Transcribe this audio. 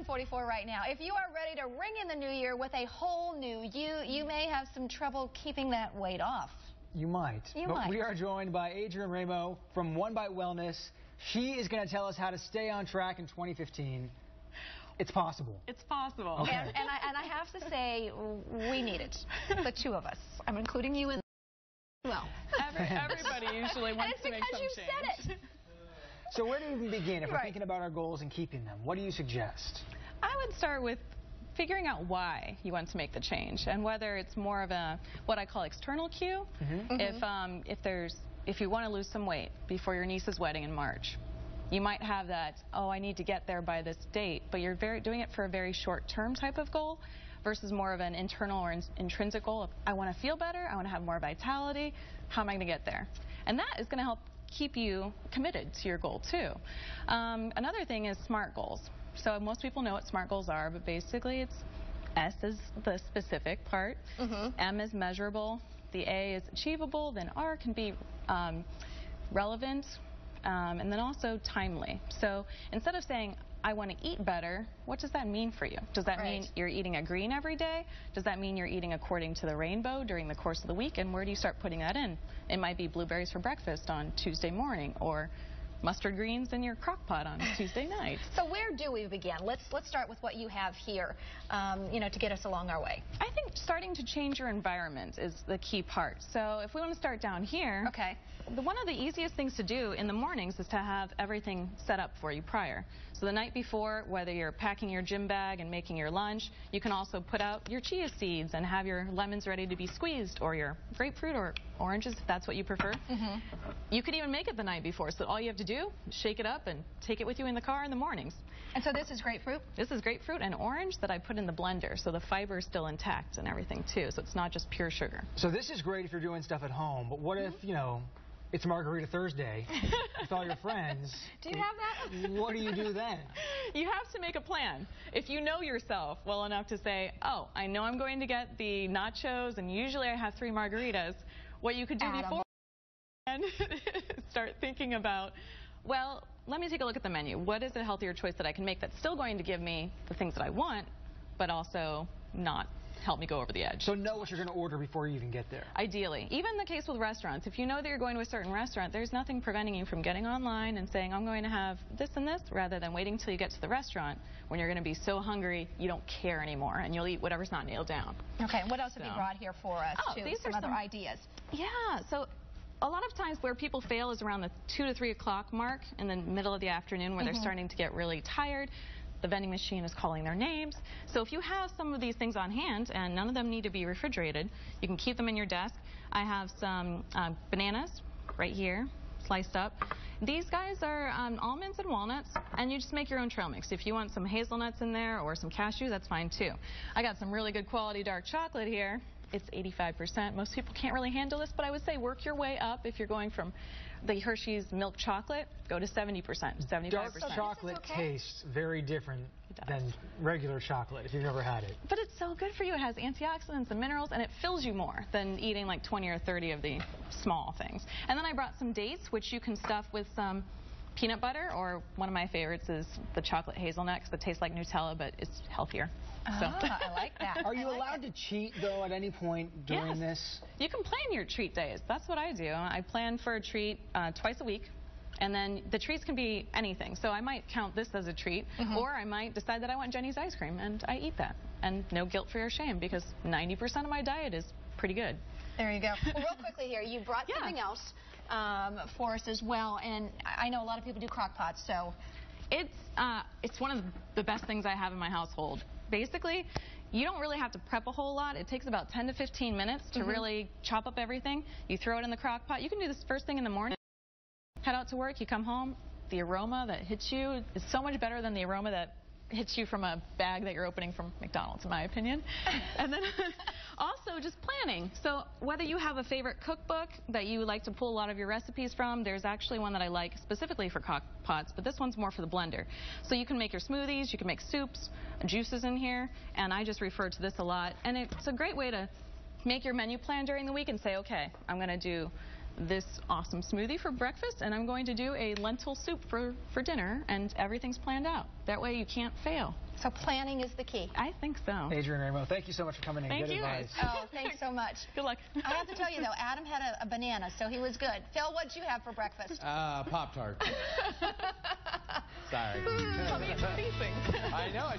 7:44 right now. If you are ready to ring in the new year with a whole new you may have some trouble keeping that weight off. You might. We are joined by Adrienne Raimo from One Bite Wellness. She is going to tell us how to stay on track in 2015. It's possible. It's possible. Okay. And I have to say, we need it. The two of us. I'm including you in. Well, everybody usually wants to make some change. And it's because you said it. So where do we even begin if we're thinking about our goals and keeping them? What do you suggest? I would start with figuring out why you want to make the change and whether it's more of a what I call external cue. If you want to lose some weight before your niece's wedding in March, you might have that, oh, I need to get there by this date, but you're doing it for a very short-term type of goal versus more of an internal or intrinsic goal of, I want to feel better, I want to have more vitality, how am I going to get there? And that is going to help keep you committed to your goal too. Another thing is SMART goals. So most people know what SMART goals are, but basically it's S is the specific part, M is measurable, the A is achievable, then R can be relevant, and then also timely. So instead of saying, I want to eat better, what does that mean for you? Does that mean you're eating a green every day? Does that mean you're eating according to the rainbow during the course of the week? And where do you start putting that in? It might be blueberries for breakfast on Tuesday morning, or mustard greens in your crock pot on Tuesday night. So where do we begin? Let's start with what you have here, to get us along our way. I think starting to change your environment is the key part. So if we want to start down here, one of the easiest things to do in the mornings is to have everything set up for you prior. So the night before, whether you're packing your gym bag and making your lunch, you can also put out your chia seeds and have your lemons ready to be squeezed, or your grapefruit or oranges if that's what you prefer. You could even make it the night before, so all you have to do, shake it up and take it with you in the car in the mornings. And so this is grapefruit? This is grapefruit and orange that I put in the blender, so the fiber is still intact and everything too, so it's not just pure sugar. So this is great if you're doing stuff at home, but what if, it's Margarita Thursday with all your friends? Do you have that? What do you do then? You have to make a plan. If you know yourself well enough to say, oh, I know I'm going to get the nachos, and usually I have 3 margaritas, what you could do before and start thinking about, well, let me take a look at the menu. What is a healthier choice that I can make that's still going to give me the things that I want, but also not help me go over the edge? So know what you're going to order before you even get there. Ideally. Even the case with restaurants. If you know that you're going to a certain restaurant, there's nothing preventing you from getting online and saying, I'm going to have this and this, rather than waiting until you get to the restaurant when you're going to be so hungry you don't care anymore and you'll eat whatever's not nailed down. Okay, what else have you brought here for us? These are some other ideas. Yeah, so a lot of times where people fail is around the 2 to 3 o'clock mark in the middle of the afternoon where they're starting to get really tired. The vending machine is calling their names. So if you have some of these things on hand, and none of them need to be refrigerated, you can keep them in your desk. I have some bananas right here, sliced up. These guys are almonds and walnuts, and you just make your own trail mix. If you want some hazelnuts in there or some cashews, that's fine too. I got some really good quality dark chocolate here. It's 85%. Most people can't really handle this, but I would say work your way up. If you're going from the Hershey's milk chocolate, go to 70%, 75%. Dark chocolate tastes very different than regular chocolate, if you've never had it. But it's so good for you. It has antioxidants and minerals, and it fills you more than eating like 20 or 30 of the small things. And then I brought some dates, which you can stuff with some peanut butter, or one of my favorites is the chocolate hazelnut, because it tastes like Nutella, but it's healthier. So. I like that. Are you allowed to cheat, though, at any point during this? You can plan your treat days. That's what I do. I plan for a treat twice a week, and then the treats can be anything. So I might count this as a treat, or I might decide that I want Jenny's ice cream, and I eat that. And no guilt for your shame, because 90% of my diet is pretty good. There you go. Well, real quickly here, you brought something else for us as well, and I know a lot of people do crock pots, so it's one of the best things I have in my household. Basically, you don't really have to prep a whole lot. It takes about 10 to 15 minutes to really chop up everything. You throw it in the crock pot. You can do this first thing in the morning. Head out to work, you come home, the aroma that hits you is so much better than the aroma that hits you from a bag that you're opening from McDonald's, in my opinion. And then also just planning. So whether you have a favorite cookbook that you like to pull a lot of your recipes from, there's actually one that I like specifically for crock pots, but this one's more for the blender. So you can make your smoothies, you can make soups, juices in here, and I just refer to this a lot. And it's a great way to make your menu plan during the week and say, okay, I'm going to do this awesome smoothie for breakfast, and I'm going to do a lentil soup for dinner, and everything's planned out. That way you can't fail. So planning is the key. I think so. Adrienne Raimo, thank you so much for coming in. Thank you. Advice. Oh, thanks so much. Good luck. I have to tell you, though, Adam had a banana, so he was good. Phil, what'd you have for breakfast? Pop-Tart. Sorry. Tell me these things. I know.